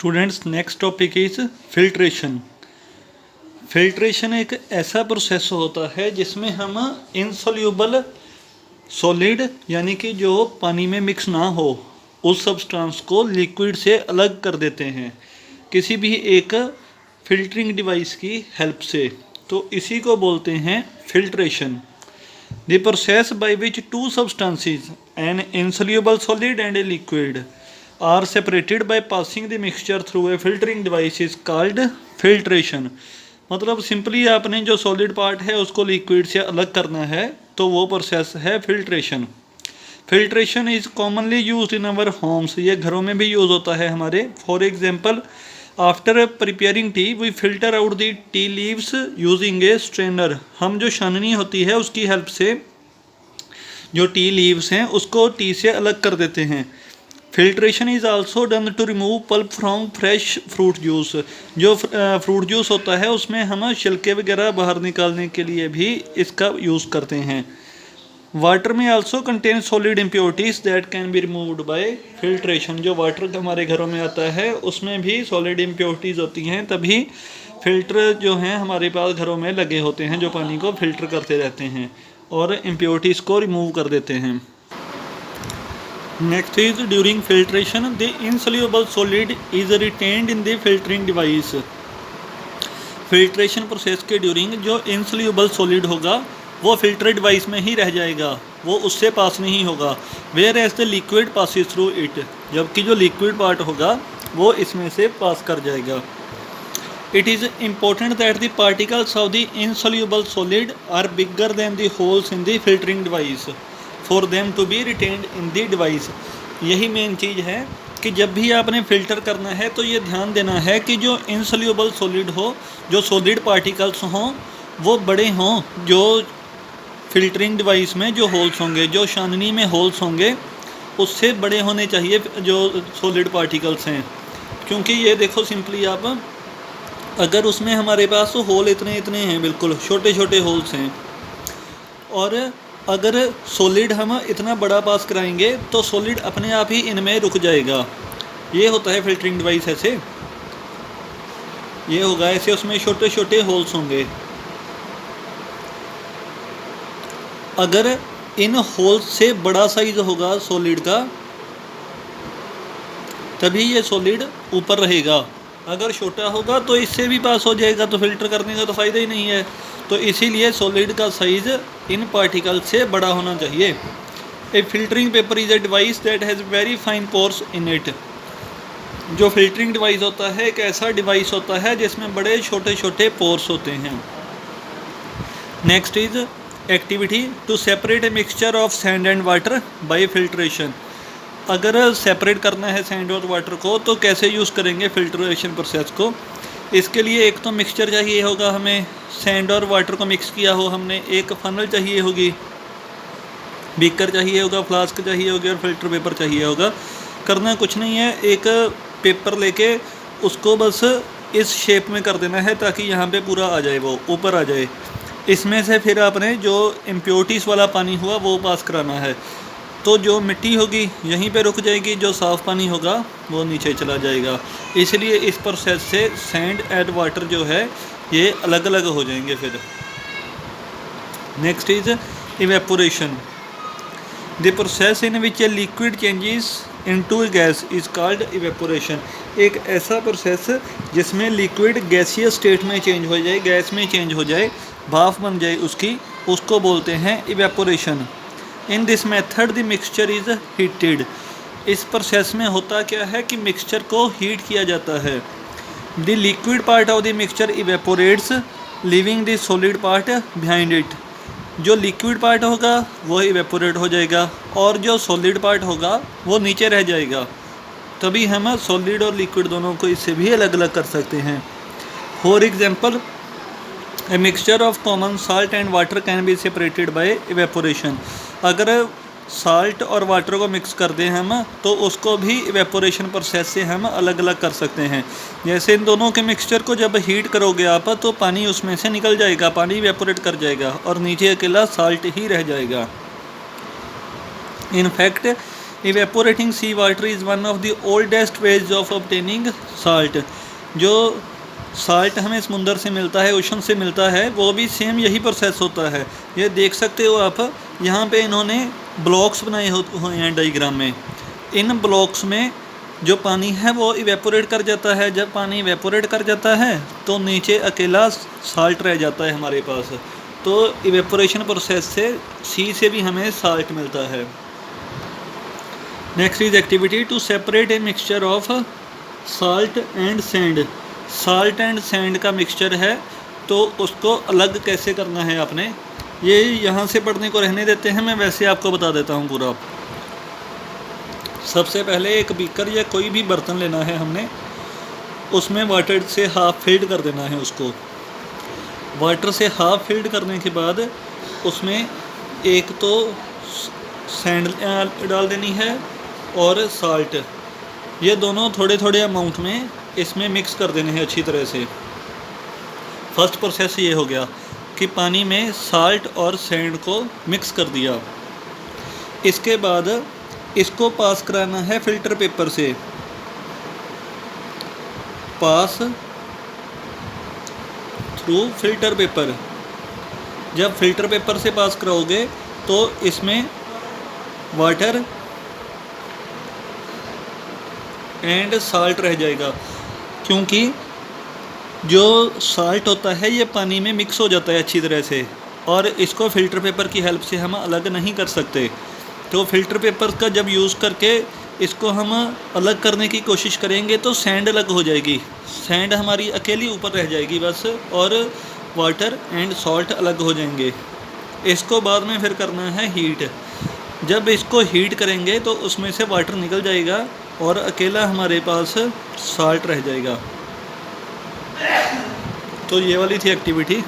Students, next topic is filtration. Filtration एक ऐसा process होता है जिसमें हम इनसोल्यूबल सॉलिड यानी कि जो पानी में मिक्स ना हो उस सब्सटेंस को लिक्विड से अलग कर देते हैं किसी भी एक फिल्टरिंग डिवाइस की हेल्प से। तो इसी को बोलते हैं filtration. The process by which two substances an insoluble solid and a liquid are separated by passing the mixture through a filtering device is called filtration. मतलब सिंपली आपने जो सॉलिड पार्ट है उसको लिक्विड से अलग करना है तो वो प्रोसेस है filtration. Filtration is commonly use in our Holmes. ये घरों में भी यूज़ होता है हमारे। For example, after preparing T V filter out the tea leaves using A strainer. हम जो छाननी होती है उसकी हेल्प से जो टी लीव्स हैं उसको टी से अलग कर देते हैं। Filtration is also done to remove pulp from fresh fruit juice. जो फ्रूट जूस होता है उसमें हम छिलके वगैरह बाहर निकालने के लिए भी इसका यूज़ करते हैं। वाटर में also contain solid impurities that can be removed by filtration. जो वाटर हमारे घरों में आता है उसमें भी सॉलिड इम्प्योरिटीज़ होती हैं, तभी फिल्टर जो हैं हमारे पास घरों में लगे होते हैं जो पानी को फिल्टर करते रहते हैं और इम्प्योरिटीज़ को रिमूव कर देते हैं। Next is during filtration the insoluble solid is retained in the filtering device। Filtration process के ड्यूरिंग जो इनसोल्यूबल सॉलिड होगा वो फिल्टर डिवाइस में ही रह जाएगा, वो उससे पास नहीं होगा। Whereas the liquid passes through it, जबकि जो लिक्विड पार्ट होगा वो इसमें से पास कर जाएगा। It is important that the particles of the insoluble solid are bigger than the holes in the filtering device for them to be retained in the device. यही main चीज़ है कि जब भी आपने फ़िल्टर करना है तो ये ध्यान देना है कि जो इनसोल्यूबल सॉलिड हो, जो सॉलिड पार्टिकल्स हों वो बड़े हों। जो फिल्टरिंग डिवाइस में जो होल्स होंगे, जो छाननी में होल्स होंगे उससे बड़े होने चाहिए जो सॉलिड पार्टिकल्स हैं। क्योंकि ये देखो सिंपली आप, अगर उसमें हमारे पास तो होल इतने इतने हैं, बिल्कुल छोटे छोटे होल्स हैं, और अगर सॉलिड हम इतना बड़ा पास कराएंगे तो सॉलिड अपने आप ही इनमें रुक जाएगा। ये होता है फिल्टरिंग डिवाइस। ऐसे ये होगा, ऐसे उसमें छोटे छोटे होल्स होंगे। अगर इन होल्स से बड़ा साइज होगा सॉलिड का तभी ये सॉलिड ऊपर रहेगा। अगर छोटा होगा तो इससे भी पास हो जाएगा, तो फिल्टर करने का तो फ़ायदा ही नहीं है। तो इसीलिए सॉलिड का साइज़ इन पार्टिकल से बड़ा होना चाहिए। A filtering paper is a device that has very fine pores in it. जो फिल्टरिंग डिवाइस होता है एक ऐसा डिवाइस होता है जिसमें बड़े छोटे छोटे पोर्स होते हैं। Next is activity to separate a mixture of sand and water by filtration. अगर सेपरेट करना है सैंड और वाटर को तो कैसे यूज़ करेंगे फिल्ट्रेशन प्रोसेस को। इसके लिए एक तो मिक्सचर चाहिए होगा, हमें सैंड और वाटर को मिक्स किया हो हमने, एक फनल चाहिए होगी, बीकर चाहिए होगा, फ्लास्क चाहिए होगी और फिल्टर पेपर चाहिए होगा। करना कुछ नहीं है, एक पेपर लेके उसको बस इस शेप में कर देना है ताकि यहाँ पे पूरा आ जाए, वो ऊपर आ जाए। इसमें से फिर आपने जो इम्प्योरिटीज़ वाला पानी हुआ वो पास कराना है। तो जो मिट्टी होगी यहीं पे रुक जाएगी, जो साफ़ पानी होगा वो नीचे चला जाएगा। इसलिए इस प्रोसेस से सैंड एंड वाटर जो है ये अलग अलग हो जाएंगे फिर। Next is evaporation. The process in which a liquid changes into gas is called evaporation. एक ऐसा प्रोसेस जिसमें लिक्विड गैसीय स्टेट में चेंज हो जाए, गैस में चेंज हो जाए, भाप बन जाए उसकी, उसको बोलते हैं evaporation. In this method the mixture is heated. इस प्रोसेस में होता क्या है कि मिक्सचर को हीट किया जाता है। The liquid part of the mixture evaporates living the solid part behind it. जो लिक्विड पार्ट होगा वो इवेपोरेट हो जाएगा और जो सॉलिड पार्ट होगा वो नीचे रह जाएगा। तभी हम सॉलिड और लिक्विड दोनों को इससे भी अलग अलग कर सकते हैं। For example, A mixture of common salt and water can be separated by evaporation. अगर साल्ट और वाटर को मिक्स कर दें हम तो उसको भी इवेपोरेशन प्रोसेस से हम अलग अलग कर सकते हैं। जैसे इन दोनों के मिक्सचर को जब हीट करोगे आप तो पानी उसमें से निकल जाएगा, पानी इवेपोरेट कर जाएगा और नीचे अकेला साल्ट ही रह जाएगा। In fact evaporating sea water is one of the oldest ways of obtaining salt. जो साल्ट हमें समुंदर से मिलता है, ओशन से मिलता है, वो भी सेम यही प्रोसेस होता है। ये देख सकते हो आप, यहाँ पे इन्होंने ब्लॉक्स बनाए हुए हैं डायग्राम में। इन ब्लॉक्स में जो पानी है वो इवेपोरेट कर जाता है। जब पानी इवेपोरेट कर जाता है तो नीचे अकेला साल्ट रह जाता है हमारे पास। तो इवेपोरेशन प्रोसेस से सी से भी हमें साल्ट मिलता है। Next is activity to separate a mixture of salt and sand. Salt and sand का मिक्सचर है, तो उसको अलग कैसे करना है आपने, ये यहाँ से पढ़ने को रहने देते हैं, मैं वैसे आपको बता देता हूँ पूरा। सबसे पहले एक बीकर या कोई भी बर्तन लेना है हमने, उसमें वाटर से हाफ फिल्ड कर देना है उसको। वाटर से हाफ फिल्ड करने के बाद उसमें एक तो सैंड डाल देनी है और साल्ट, ये दोनों थोड़े थोड़े अमाउंट में इसमें मिक्स कर देने हैं अच्छी तरह से। फर्स्ट प्रोसेस ये हो गया कि पानी में साल्ट और सैंड को मिक्स कर दिया। इसके बाद इसको पास कराना है फ़िल्टर पेपर से। Pass through filter paper. जब फ़िल्टर पेपर से पास कराओगे तो इसमें वाटर एंड साल्ट रह जाएगा, क्योंकि जो साल्ट होता है ये पानी में मिक्स हो जाता है अच्छी तरह से, और इसको फ़िल्टर पेपर की हेल्प से हम अलग नहीं कर सकते। तो फ़िल्टर पेपर का जब यूज़ करके इसको हम अलग करने की कोशिश करेंगे तो सैंड अलग हो जाएगी, सैंड हमारी अकेली ऊपर रह जाएगी बस, और वाटर एंड सॉल्ट अलग हो जाएंगे। इसको बाद में फिर करना है हीट। जब इसको हीट करेंगे तो उसमें से वाटर निकल जाएगा और अकेला हमारे पास साल्ट रह जाएगा। तो ये वाली थी एक्टिविटी।